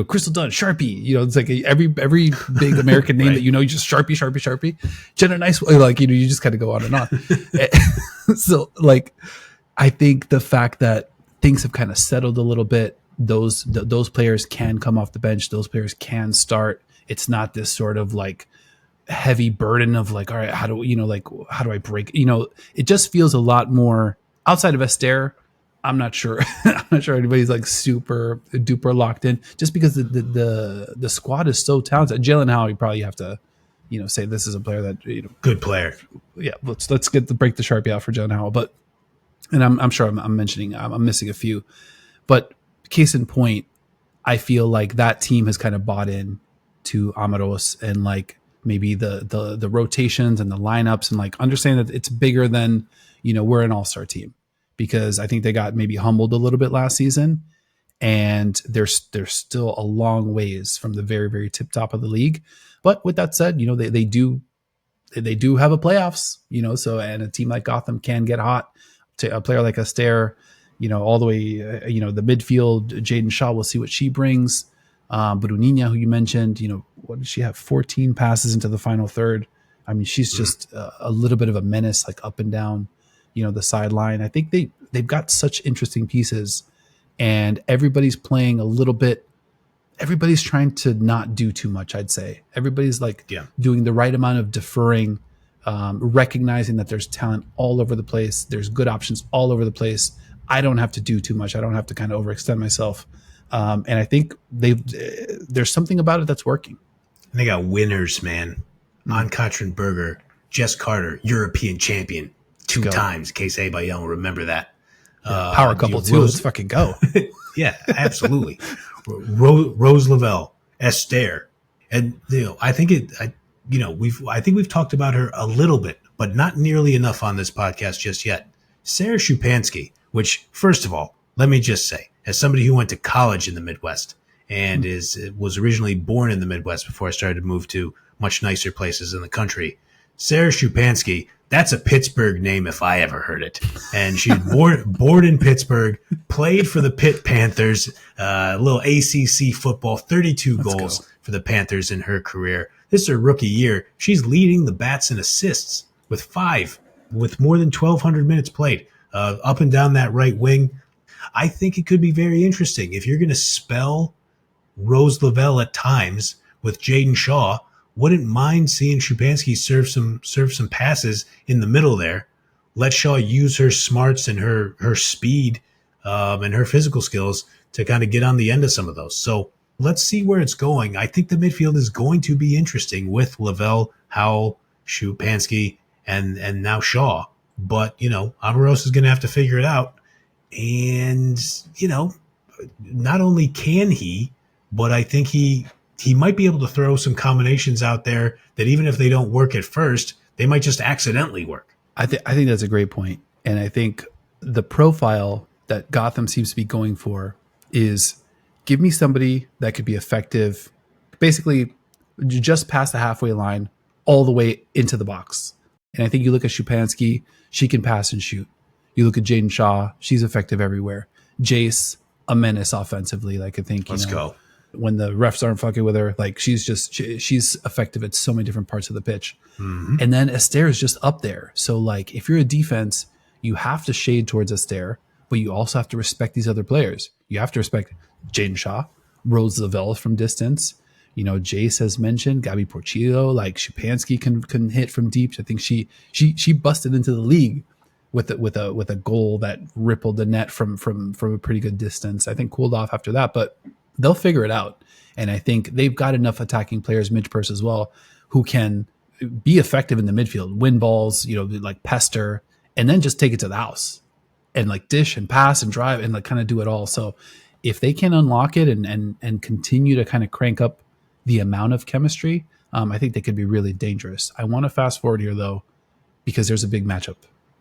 Crystal Dunn, Sharpie. It's like every big American name that you just Sharpie. Jenna Nice, you just kind of go on and on. So I think the fact that things have kind of settled a little bit, those players can come off the bench. Those players can start. It's not this sort of heavy burden of all right, how do I break? It just feels a lot more outside of Esther. I'm not sure. I'm not sure anybody's super duper locked in, just because the squad is so talented. Jalen Howe, you probably have to, say this is a player that good player. Yeah, let's break the Sharpie out for Jalen Howe. But and I'm sure I'm missing a few, but case in point, I feel like that team has kind of bought in to Amaros and maybe the rotations and the lineups and understand that it's bigger than we're an all-star team. Because I think they got maybe humbled a little bit last season, and they're still a long ways from the very, very tip top of the league. But with that said, they do have a playoffs, so, and a team like Gotham can get hot. To a player like Esther, all the way, the midfield, Jaden Shaw, we'll see what she brings. Bruninha, who you mentioned, what did she have? 14 passes into the final third. I mean, she's just a little bit of a menace, up and down, the sideline. I think they've got such interesting pieces, and everybody's playing a little bit. Everybody's trying to not do too much. I'd say everybody's doing the right amount of deferring, recognizing that there's talent all over the place. There's good options all over the place. I don't have to do too much. I don't have to kind of overextend myself. And I think there's something about it that's working. And they got winners, man. Ankatrin Berger, Jess Carter, European champion 2 times, in case anybody don't remember that. Power couple too. Let's fucking go. Yeah, absolutely. Rose Lavelle, Esther, and I think we've talked about her a little bit, but not nearly enough on this podcast just yet. Sarah Shupansky, which, first of all, let me just say, as somebody who went to college in the Midwest and was originally born in the Midwest before I started to move to much nicer places in the country, Sarah Shupansky, that's a Pittsburgh name if I ever heard it. And she was born in Pittsburgh, played for the Pitt Panthers, little ACC football, 32 goals for the Panthers in her career. This is her rookie year. She's leading the bats in assists with more than 1,200 minutes played, up and down that right wing. I think it could be very interesting. If you're going to spell Rose Lavelle at times with Jaden Shaw, wouldn't mind seeing Shupansky serve some passes in the middle there. Let Shaw use her smarts and her speed and her physical skills to kind of get on the end of some of those. So let's see where it's going. I think the midfield is going to be interesting with Lavelle, Howell, Shupansky, and now Shaw. But, Amoroso is going to have to figure it out. And, not only can he, but I think he might be able to throw some combinations out there that even if they don't work at first, they might just accidentally work. I think that's a great point. And I think the profile that Gotham seems to be going for is give me somebody that could be effective, basically just past the halfway line all the way into the box. And I think you look at Shupansky, she can pass and shoot. You look at Jaden Shaw, she's effective everywhere. Jace, a menace offensively. I think, Let's go. When the refs aren't fucking with her, she's effective at so many different parts of the pitch. Mm-hmm. And then Esther is just up there. So if you're a defense, you have to shade towards Esther, but you also have to respect these other players. You have to respect Jaden Shaw, Rose Lavelle from distance. Jace has mentioned Gabby Portillo, Shupansky can hit from deep. I think she busted into the league with a goal that rippled the net from a pretty good distance. I think cooled off after that, but they'll figure it out. And I think they've got enough attacking players, Midge Purse as well, who can be effective in the midfield, win balls, pester, and then just take it to the house and dish and pass and drive and kind of do it all. So if they can unlock it and continue to kind of crank up the amount of chemistry, I think they could be really dangerous. I want to fast forward here though, because there's a big matchup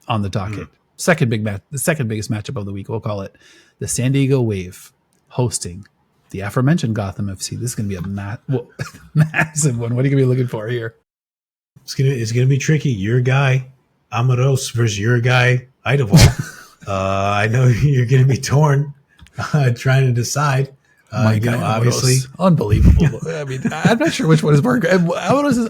on the docket. The second biggest matchup of the week, we'll call it the San Diego Wave hosting the aforementioned Gotham FC. This is going to be a massive one. What are you going to be looking for here? It's gonna be tricky. Your guy, Amaros, versus your guy, Idaval. I know you're going to be torn, trying to decide. My guy, obviously, unbelievable. I mean, I'm not sure which one is more. Amaros is.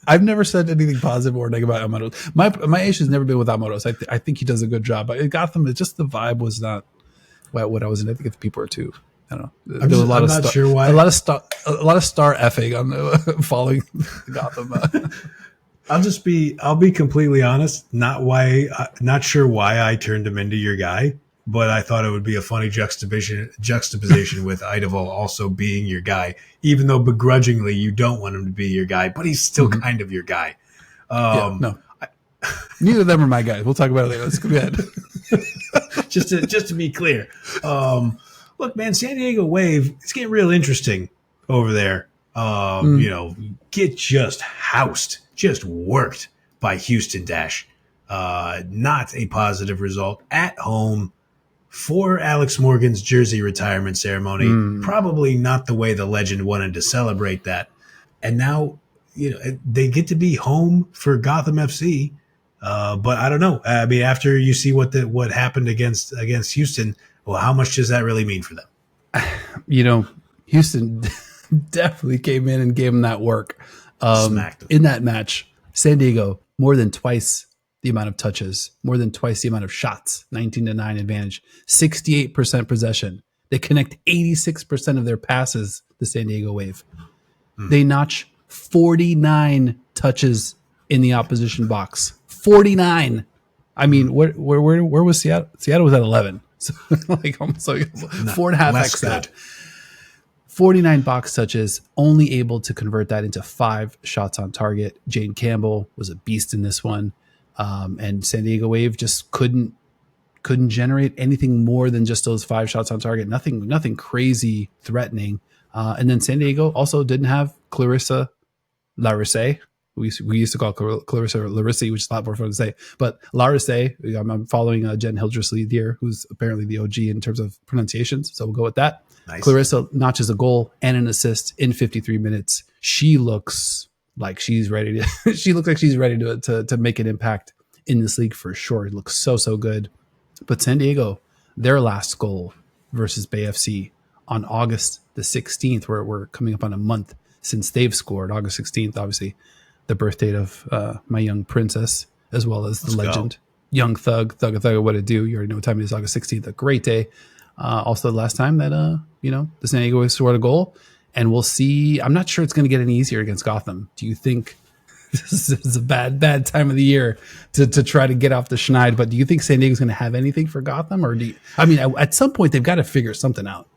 I've never said anything positive or negative about Amaros. My issue has never been with Amaros. I think he does a good job. But Gotham, it's just the vibe was not what I was in. I think if people are too. I don't know. There was a lot of sure why. A lot of star effing on following Gotham. I'll be completely honest. Not sure why I turned him into your guy, but I thought it would be a funny juxtaposition with Idaval also being your guy, even though begrudgingly you don't want him to be your guy, but he's still kind of your guy. No. Neither of them are my guys. We'll talk about it later. Let's go ahead. just to be clear. Look, man, San Diego Wave, it's getting real interesting over there. Get just housed, just worked by Houston Dash. Not a positive result at home for Alex Morgan's jersey retirement ceremony. Probably not the way the legend wanted to celebrate that. And now, they get to be home for Gotham FC. But I don't know. I mean, after you see what happened against Houston, well, how much does that really mean for them? Houston definitely came in and gave them that work. Smacked them. In that match, San Diego, more than twice the amount of touches, more than twice the amount of shots, 19-9 advantage, 68% possession. They connect 86% of their passes, the San Diego Wave. They notch 49 touches in the opposition box. 49. I mean, where was Seattle? Seattle was at 11. So almost 4.5x that. 49 box touches, only able to convert that into 5 shots on target. Jane Campbell was a beast in this one. And San Diego Wave just couldn't generate anything more than just those 5 shots on target. Nothing crazy threatening. And then San Diego also didn't have Clarissa Larisse. We used to call Clarissa Larisse, which is a lot more fun to say. But Larisse, I'm following Jen Hildreth's lead here, who's apparently the OG in terms of pronunciations. So we'll go with that. Nice. Clarissa notches a goal and an assist in 53 minutes. She looks like she's ready to. She looks like she's ready to make an impact in this league for sure. It looks so good. But San Diego, their last goal versus Bay FC on August the 16th, where we're coming up on a month since they've scored. August 16th, obviously, the birth date of my young princess, as well as the legend, young thug, what it do. You already know what time it is, August 16th, a great day. Also the last time that, the San Diego scored a goal, and we'll see. I'm not sure it's going to get any easier against Gotham. Do you think this is a bad time of the year to try to get off the schneid? But do you think San Diego's going to have anything for Gotham, or at some point they've got to figure something out?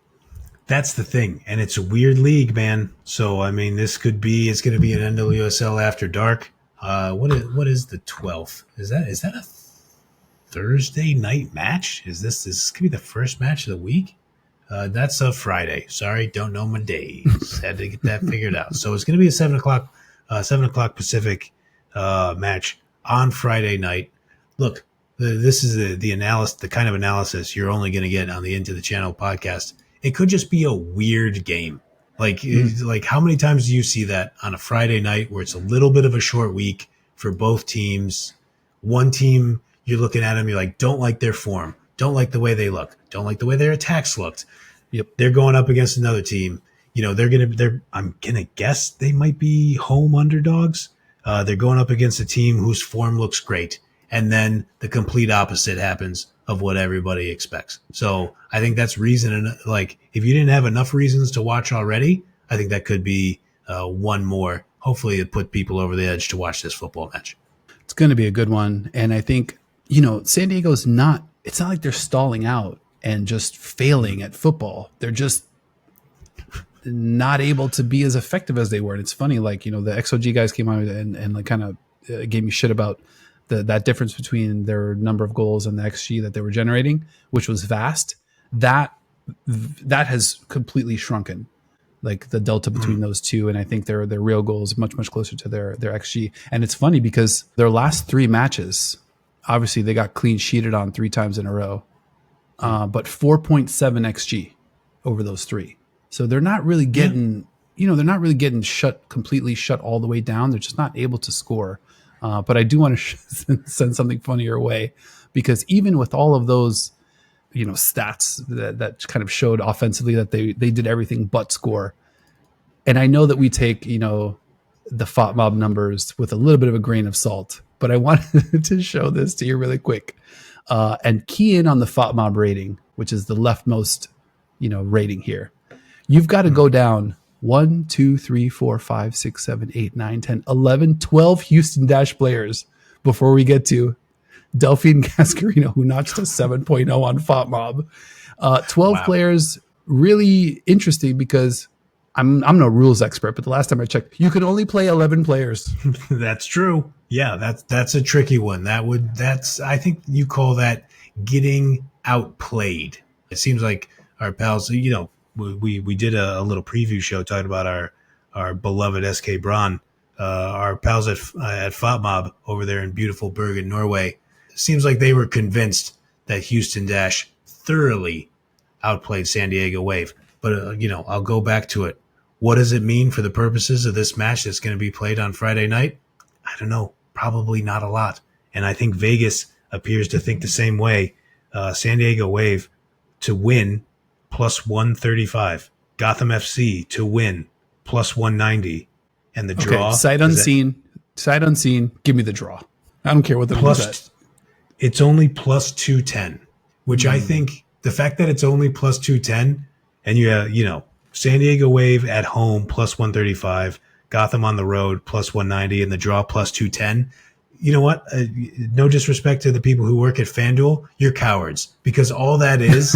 That's the thing, and it's a weird league, man. So it's going to be an NWSL after dark. What is the 12th? Is that a Thursday night match? Is this could be the first match of the week? That's a Friday. Sorry, don't know my days. Had to get that figured out. So it's going to be a 7:00 Pacific match on Friday night. Look, this is the analysis, the kind of analysis you're only going to get on the Into the Channel podcast. It could just be a weird game. Like how many times do you see that on a Friday night where it's a little bit of a short week for both teams? One team, you're looking at them, you're like, don't like their form, don't like the way they look, don't like the way their attacks looked. Yep, they're going up against another team. I'm gonna guess they might be home underdogs. They're going up against a team whose form looks great, and then the complete opposite happens of what everybody expects. So I think that's reason. Like, if you didn't have enough reasons to watch already, I think that could be one more. Hopefully it put people over the edge to watch this football match. It's going to be a good one. And I think, San Diego's it's not like they're stalling out and just failing at football. They're just not able to be as effective as they were. And it's funny, the XOG guys came out and kind of gave me shit about that difference between their number of goals and the XG that they were generating, which was vast. That has completely shrunken, like the delta between those two. And I think their real goal is much closer to their XG. And it's funny because their last 3 matches, obviously they got clean sheeted on 3 times in a row, but 4.7 XG over those 3. So they're not really getting, completely shut all the way down. They're just not able to score. But I do want to send something funny your way, because even with all of those, stats that kind of showed offensively that they did everything but score. And I know that we take, the FOTMOB numbers with a little bit of a grain of salt, but I wanted to show this to you really quick and key in on the FOTMOB rating, which is the leftmost, rating here. You've got to go down 1, 2, 3, 4, 5, 6, 7, 8, 9, 10, 11, 12 Houston Dash players before we get to Delphine Gascarino, who notched a 7.0 on FOTMOB. 12 players, really interesting because I'm no rules expert, but the last time I checked, you could only play 11 players. That's true. Yeah, that's a tricky one. I think you call that getting outplayed. It seems like our pals, we did a little preview show talking about our beloved SK Braun, our pals at FOTMOB over there in beautiful Bergen, Norway. Seems like they were convinced that Houston Dash thoroughly outplayed San Diego Wave. But, I'll go back to it. What does it mean for the purposes of this match that's going to be played on Friday night? I don't know. Probably not a lot. And I think Vegas appears to think the same way. San Diego Wave to win plus 135. Gotham FC to win plus 190. And the draw. Okay, sight unseen. Give me the draw. I don't care what the plus is. It's only plus 210, which I think the fact that it's only plus 210 and you have, San Diego Wave at home plus 135, Gotham on the road plus 190, and the draw plus 210. You know what? No disrespect to the people who work at FanDuel, you're cowards, because all that is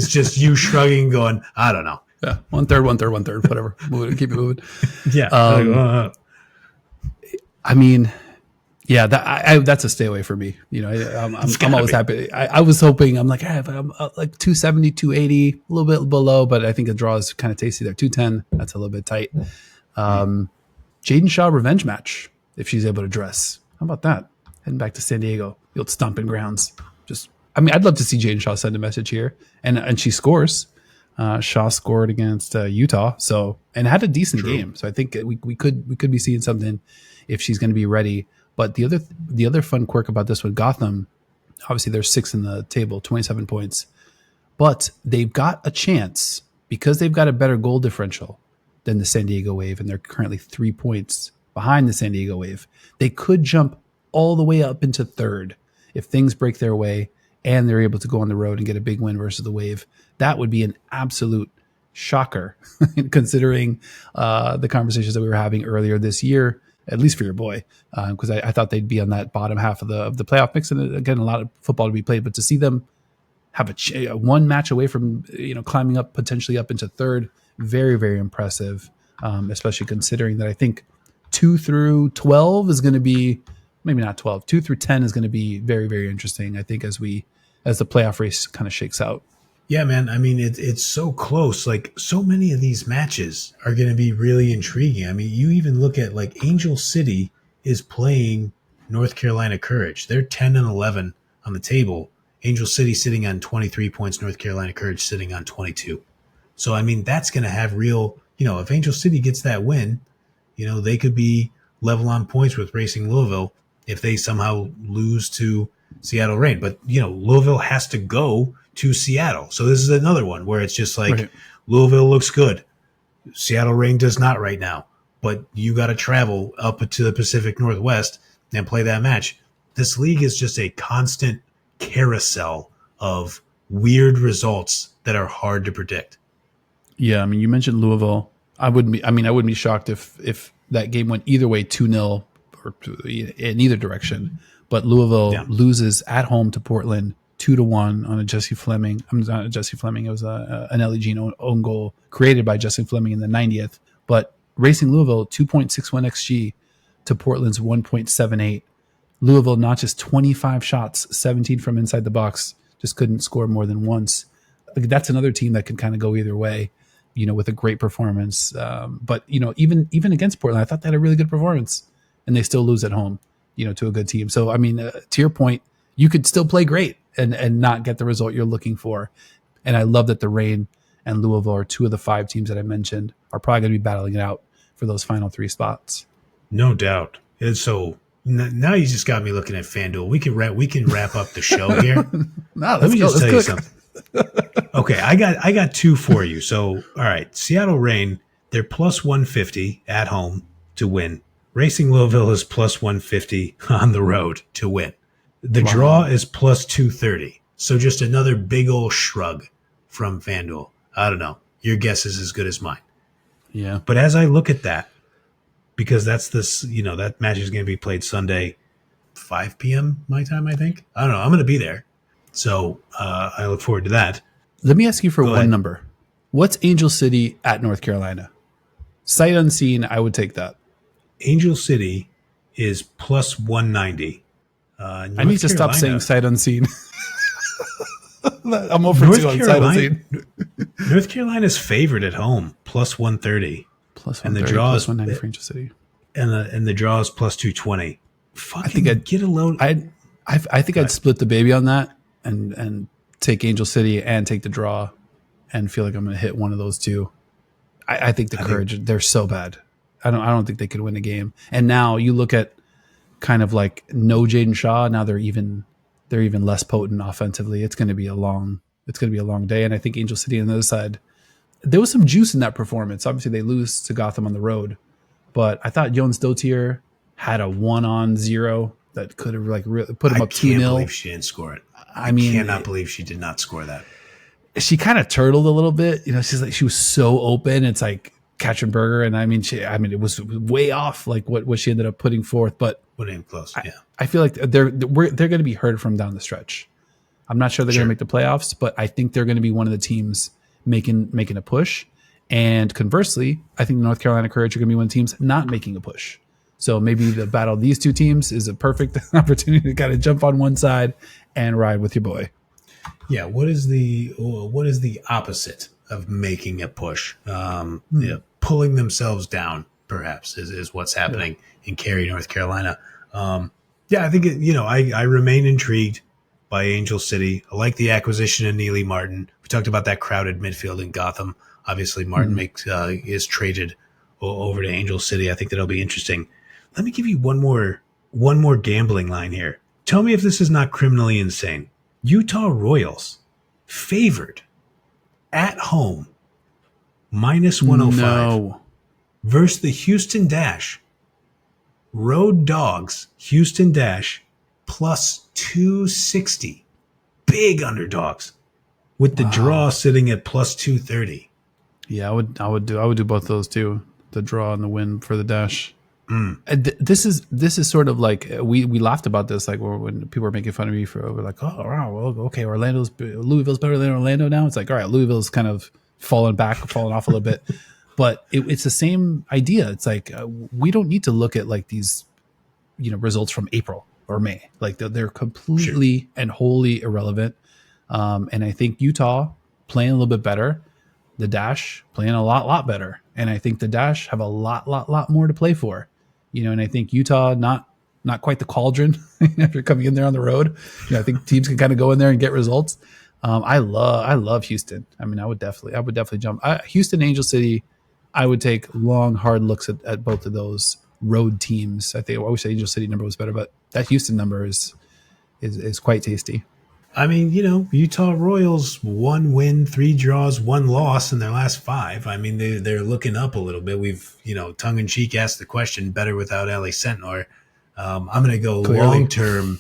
just you shrugging, going, I don't know. Yeah, one third, whatever. Keep it moving. Yeah. I mean, yeah, that's a stay away for me. You know, I'm always happy. I was hoping, I'm like, I'm like 270, 280, a little bit below, but I think a draw is kind of tasty there. 210, that's a little bit tight. Jaden Shaw revenge match, if she's able to dress. How about that? Heading back to San Diego, the old stomping grounds. I'd love to see Jaden Shaw send a message here, and she scores. Shaw scored against Utah, and had a decent game. So I think we could be seeing something if she's going to be ready. But the other fun quirk about this one, Gotham, obviously they're 6th in the table, 27 points, but they've got a chance because they've got a better goal differential than the San Diego Wave, and they're currently 3 points behind the San Diego Wave. They could jump all the way up into 3rd if things break their way and they're able to go on the road and get a big win versus the Wave. That would be an absolute shocker, considering the conversations that we were having earlier this year, at least for your boy, because I thought they'd be on that bottom half of the playoff mix. And again, a lot of football to be played, but to see them have one match away from climbing up potentially up into 3rd, very, very impressive, especially considering that I think 2 through 12 is going to be, maybe not 12, 2 through 10 is going to be very, very interesting, I think, as the playoff race kind of shakes out. Yeah, man. I mean, it's so close. Like, so many of these matches are going to be really intriguing. I mean, you even look at, like, Angel City is playing North Carolina Courage. They're 10 and 11 on the table. Angel City sitting on 23 points, North Carolina Courage sitting on 22. So, I mean, that's going to have real, if Angel City gets that win, they could be level on points with Racing Louisville if they somehow lose to Seattle Reign. But, Louisville has to go to Seattle. So this is another one where it's just like, right. Louisville looks good. Seattle Reign does not right now. But you got to travel up to the Pacific Northwest and play that match. This league is just a constant carousel of weird results that are hard to predict. Yeah, I mean, you mentioned Louisville. I wouldn't be shocked if that game went either way, 2-0 or in either direction. But Louisville loses at home to Portland 2-1 on a Jesse Fleming. I'm not a Jesse Fleming. It was an Ellie Jean own goal created by Justin Fleming in the 90th. But Racing Louisville 2.61 XG to Portland's 1.78. Louisville notches 25 shots, 17 from inside the box. Just couldn't score more than once. That's another team that can kind of go either way, with a great performance. But even against Portland, I thought they had a really good performance, and they still lose at home, to a good team. So I mean, to your point, you could still play great and not get the result you're looking for. And I love that the Reign and Louisville are 2 of the 5 teams that I mentioned are probably going to be battling it out for those final 3 spots. No doubt. And so now you just got me looking at FanDuel. We can wrap up the show here. Let me just tell you something. Okay, I got 2 for you. So, all right, Seattle Reign, they're plus 150 at home to win. Racing Louisville is plus 150 on the road to win. The draw is plus 230. So just another big old shrug from FanDuel. I don't know. Your guess is as good as mine. Yeah. But as I look at that, because that's this, that match is going to be played Sunday, 5 p.m. my time, I think. I don't know. I'm going to be there. So I look forward to that. Let me ask you for one number. What's Angel City at North Carolina? Sight unseen, I would take that. Angel City is plus 190. I need to stop saying sight unseen. I'm over to on sight unseen. North Carolina's favored at home, plus 130. Plus 130, and the draw plus 190 for Angel City. And the draw is plus 220. I think I'd get a load. I think I'd split the baby on that and take Angel City and take the draw and feel like I'm going to hit one of those two. I think the Courage, they're so bad. I don't think they could win a game. And now you look at kind of like no Jaden Shaw. Now they're even less potent offensively. It's going to be a long day. And I think Angel City on the other side, there was some juice in that performance. Obviously they lose to Gotham on the road, but I thought Jones Dotier had a 1-on-0 that could have really put him up 2-0. I can't believe she didn't score it. I cannot believe she did not score that. She kind of turtled a little bit. She was so open. It's like Katzenberger, and it was way off like what she ended up putting forth. But wasn't even close. Yeah, I feel like they're going to be hurt from down the stretch. I'm not sure they're going to make the playoffs, but I think they're going to be one of the teams making a push. And conversely, I think the North Carolina Courage are going to be one of the teams not making a push. So maybe the battle of these two teams is a perfect opportunity to kind of jump on one side and ride with your boy. Yeah, what is the opposite of making a push? Pulling themselves down, perhaps, is what's happening in Cary, North Carolina. I think I remain intrigued by Angel City. I like the acquisition of Neely Martin. We talked about that crowded midfield in Gotham. Obviously, Martin is traded over to Angel City. I think that'll be interesting. Let me give you one more gambling line here. Tell me if this is not criminally insane. Utah Royals favored at home -105 versus the Houston Dash. Road dogs, Houston Dash +260. Big underdogs with the draw sitting at +230. Yeah, I would do both of those too. The draw and the win for the Dash. This is sort of like we laughed about this, like when people were making fun of me we're like, oh wow, well, okay, Louisville's better than Orlando now. It's like, all right, Louisville's kind of falling off a little bit, but it's the same idea. It's like we don't need to look at like these results from April or May, like they're completely and wholly irrelevant. And I think Utah playing a little bit better, the Dash playing a lot better, and I think the Dash have a lot more to play for. And I think Utah not quite the cauldron after coming in there on the road. I think teams can kind of go in there and get results. I love Houston. I mean, I would definitely jump. Houston, Angel City, I would take long, hard looks at both of those road teams. I wish the Angel City number was better, but that Houston number is quite tasty. I mean, Utah Royals 1 win, 3 draws, 1 loss in their last 5. I mean, they're looking up a little bit. We've, tongue in cheek asked the question, better without Ellie Sentnor. I'm going to go long term.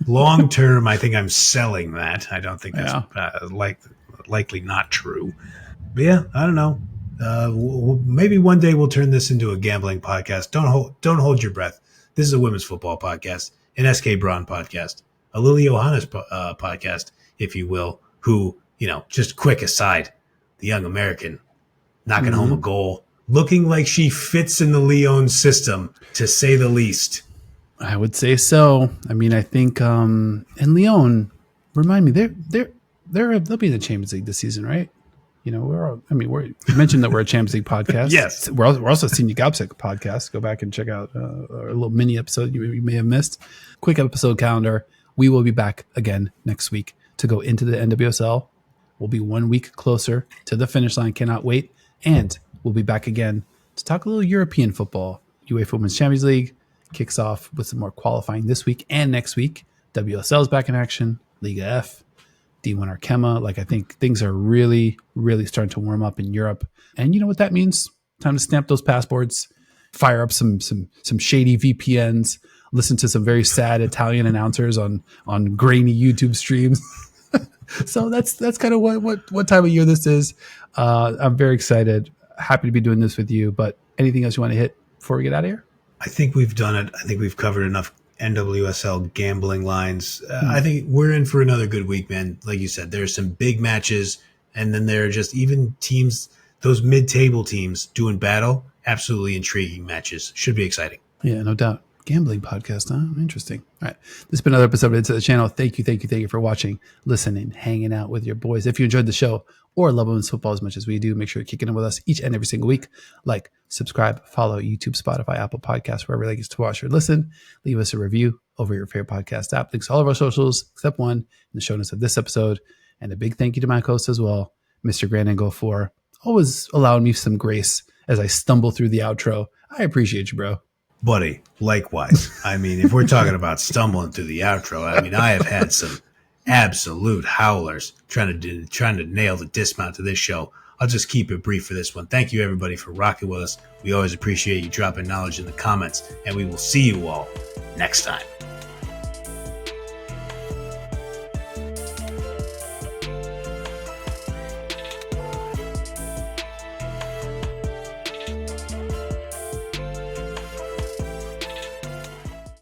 Long term, I think I'm selling that. I don't think that's likely not true. But yeah, I don't know. Maybe one day we'll turn this into a gambling podcast. Don't hold your breath. This is a women's football podcast, an SK Braun podcast, a Lily Johannes podcast, if you will, who, just quick aside, the young American knocking home a goal, looking like she fits in the Lyon system, to say the least. I would say so. I mean, I think, and Lyon, remind me, they'll be in the Champions League this season, right? We mentioned that we're a Champions League podcast. Yes. We're also a Senior Gopsec podcast. Go back and check out our little mini episode you may have missed. Quick episode calendar. We will be back again next week to go into the NWSL. We'll be 1 week closer to the finish line. Cannot wait. And we'll be back again to talk a little European football. UEFA Women's Champions League kicks off with some more qualifying this week and next week. WSL is back in action. Liga F, D1 Arkema. I think things are really, really starting to warm up in Europe. And you know what that means? Time to stamp those passports, fire up some shady VPNs, listen to some very sad Italian announcers on grainy YouTube streams. So that's kind of what time of year this is. I'm very excited. Happy to be doing this with you. But anything else you want to hit before we get out of here? I think we've done it. I think we've covered enough NWSL gambling lines. I think we're in for another good week, man. Like you said, there's some big matches, and then there are just even teams, those mid-table teams doing battle. Absolutely intriguing matches. Should be exciting. Yeah, no doubt. Gambling podcast, huh? Interesting. All right. This has been another episode of Into the Channel. Thank you for watching, listening, hanging out with your boys. If you enjoyed the show or love women's football as much as we do, make sure you're kicking in with us each and every single week. Like, subscribe, follow YouTube, Spotify, Apple Podcasts, wherever you like to watch or listen. Leave us a review over your favorite podcast app. Links to all of our socials except one in the show notes of this episode. And a big thank you to my host as well, Mr. Grant Engle, for always allowing me some grace as I stumble through the outro. I appreciate you, bro. Buddy, likewise. I mean, if we're talking about stumbling through the outro, I mean, I have had some absolute howlers trying to nail the dismount to this show. I'll just keep it brief for this one. Thank you, everybody, for rocking with us. We always appreciate you dropping knowledge in the comments, and we will see you all next time.